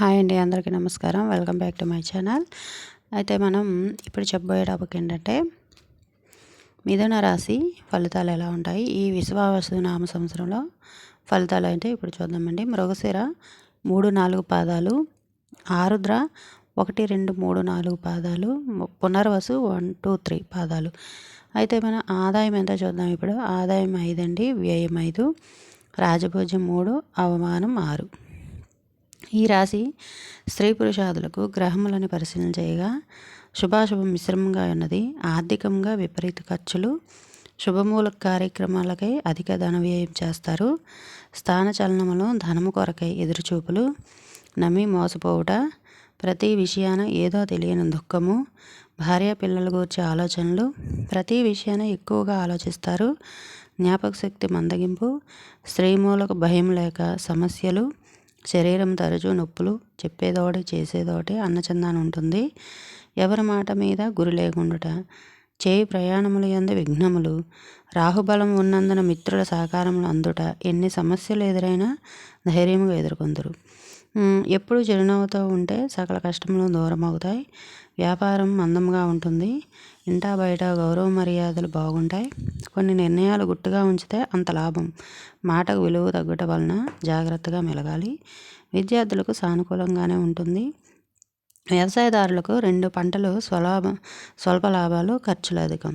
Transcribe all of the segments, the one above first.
Hi అండి, అందరికీ నమస్కారం. Welcome back to my channel. అయితే మనం ఇప్పుడు చెప్పబోయే టాపిక్ ఏంటంటే మిథున రాశి ఫలితాలు ఎలా ఉంటాయి ఈ విశ్వావసు నామ సంవత్సరంలో ఫలితాలు అయితే ఇప్పుడు చూద్దామండి. మృగశిర 3-4 పాదాలు, ఆరుద్ర 1, 2, 3, 4 పాదాలు, పునర్వసు 1, 2, 3 పాదాలు. అయితే మన ఆదాయం ఎంత చూద్దాం. ఇప్పుడు ఆదాయం 5 అండి, వ్యయం 5, రాజభోజ్యం 3, అవమానం 6. ఈ రాశి స్త్రీ పురుషాదులకు గ్రహములను పరిశీలన చేయగా శుభాశుభం మిశ్రమంగా ఉన్నది. ఆర్థికంగా విపరీత ఖర్చులు, శుభమూల కార్యక్రమాలకై అధిక ధన వ్యయం చేస్తారు. స్థాన చలనములు, ధనము కొరకై ఎదురుచూపులు, నమ్మి మోసపోవుట, ప్రతి విషయాన ఏదో తెలియని దుఃఖము, భార్య పిల్లల గురించి ఆలోచనలు, ప్రతి విషయాన ఎక్కువగా ఆలోచిస్తారు. జ్ఞాపక శక్తి మందగింపు, స్త్రీ మూలకు భయం లేక సమస్యలు, శరీరం తరచూ నొప్పులు, చెప్పేదోటి చేసేదోటి అన్నచందాన ఉంటుంది. ఎవరి మాట మీద గురి లేకుండుట, చేయి ప్రయాణములు యందు విఘ్నములు, రాహుబలం ఉన్నందున మిత్రుల సహకారములు అందుట, ఎన్ని సమస్యలు ఎదురైనా ధైర్యముగా ఎదుర్కొందురు. ఎప్పుడు చిరునవ్వుతో ఉంటే సకల కష్టములు దూరం అవుతాయి. వ్యాపారం మందంగా ఉంటుంది. ఇంటా బయట గౌరవ మర్యాదలు బాగుంటాయి. కొన్ని నిర్ణయాలు గుట్టుగా ఉంచితే అంత లాభం. మాటకు విలువ తగ్గుట వలన జాగ్రత్తగా మెలగాలి. విద్యార్థులకు సానుకూలంగానే ఉంటుంది. వ్యవసాయదారులకు 2 పంటలు స్వల్ప లాభాలు, ఖర్చులు అధికం.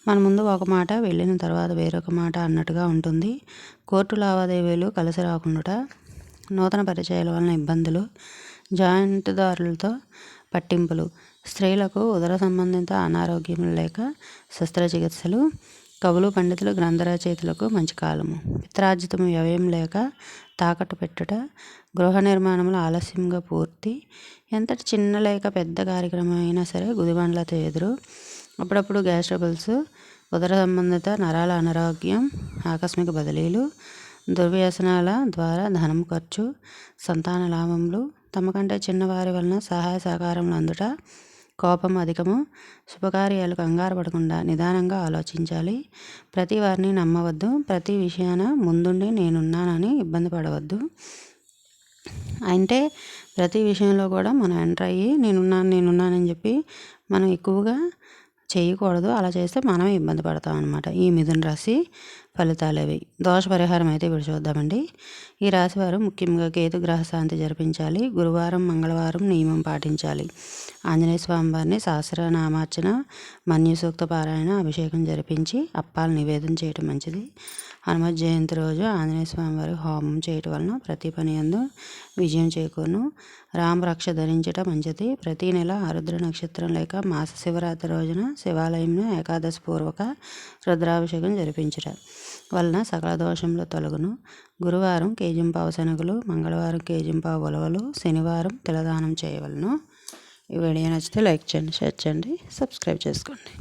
మన ముందు ఒక మాట, వెళ్ళిన తర్వాత వేరొక మాట అన్నట్టుగా ఉంటుంది. కోర్టు లావాదేవీలు కలిసి రాకుండాట, నూతన పరిచయాల వలన ఇబ్బందులు, జాయింట్దారులతో పట్టింపులు, స్త్రీలకు ఉదర సంబంధిత అనారోగ్యములు లేక శస్త్రచికిత్సలు, కవులు పండితులు గ్రంథ రచయితలకు మంచి కాలము. పిత్రార్జితము వ్యయం లేక తాకట్టు పెట్టుట, గృహ నిర్మాణములు ఆలస్యంగా పూర్తి. ఎంతటి చిన్న లేక పెద్ద కార్యక్రమం అయినా సరే గుదిబండ్లతో ఎదురు. అప్పుడప్పుడు గ్యాస్ ట్రబుల్స్, ఉదర సంబంధిత నరాల అనారోగ్యం, ఆకస్మిక బదిలీలు, దుర్వ్యసనాల ద్వారా ధనం ఖర్చు, సంతాన లాభములు, తమకంటే చిన్నవారి వలన సహాయ సహకారములు అందుట, కోపం అధికము. శుభకార్యాలు కంగారు పడకుండా నిదానంగా ఆలోచించాలి. ప్రతి వారిని నమ్మవద్దు. ప్రతి విషయాన ముందుండి నేనున్నానని ఇబ్బంది పడవద్దు. అంటే ప్రతి విషయంలో కూడా మనం ఎంటర్ అయ్యి నేనున్నానని చెప్పి మనం ఎక్కువగా చేయకూడదు. అలా చేస్తే మనమే ఇబ్బంది పడతాం అనమాట. ఈ మిథున రాశి ఫలితాలు అవి. దోష పరిహారం అయితే ఇప్పుడు చూద్దామండి. ఈ రాశి వారు ముఖ్యంగా కేతు గ్రహ శాంతి జరిపించాలి. గురువారం, మంగళవారం నియమం పాటించాలి. ఆంజనేయ స్వామి వారిని సహస్రనామార్చన, మన్యు సూక్త పారాయణ, అభిషేకం జరిపించి అప్పాలు నివేదన చేయటం మంచిది. హనుమత్ జయంతి రోజు ఆంజనేయ స్వామి వారి హోమం చేయటం వలన ప్రతి పని యందు విజయం చేకూరును. రామ రక్ష ధరించటం మంచిది. ప్రతి నెల ఆరుద్ర నక్షత్రం లేక మాస శివరాత్రి రోజున శివాలయంలో ఏకాదశి పూర్వక రుద్రాభిషేకం జరిపించట వలన సకల దోషంలో తొలగును. గురువారం కేజింపావు శనగలు, మంగళవారం కేజింపావు ఉలవలు, శనివారం తిలదానం చేయవలను. ఈ వీడియో నచ్చితే లైక్ చేయండి, షేర్ చేయండి, సబ్స్క్రైబ్ చేసుకోండి.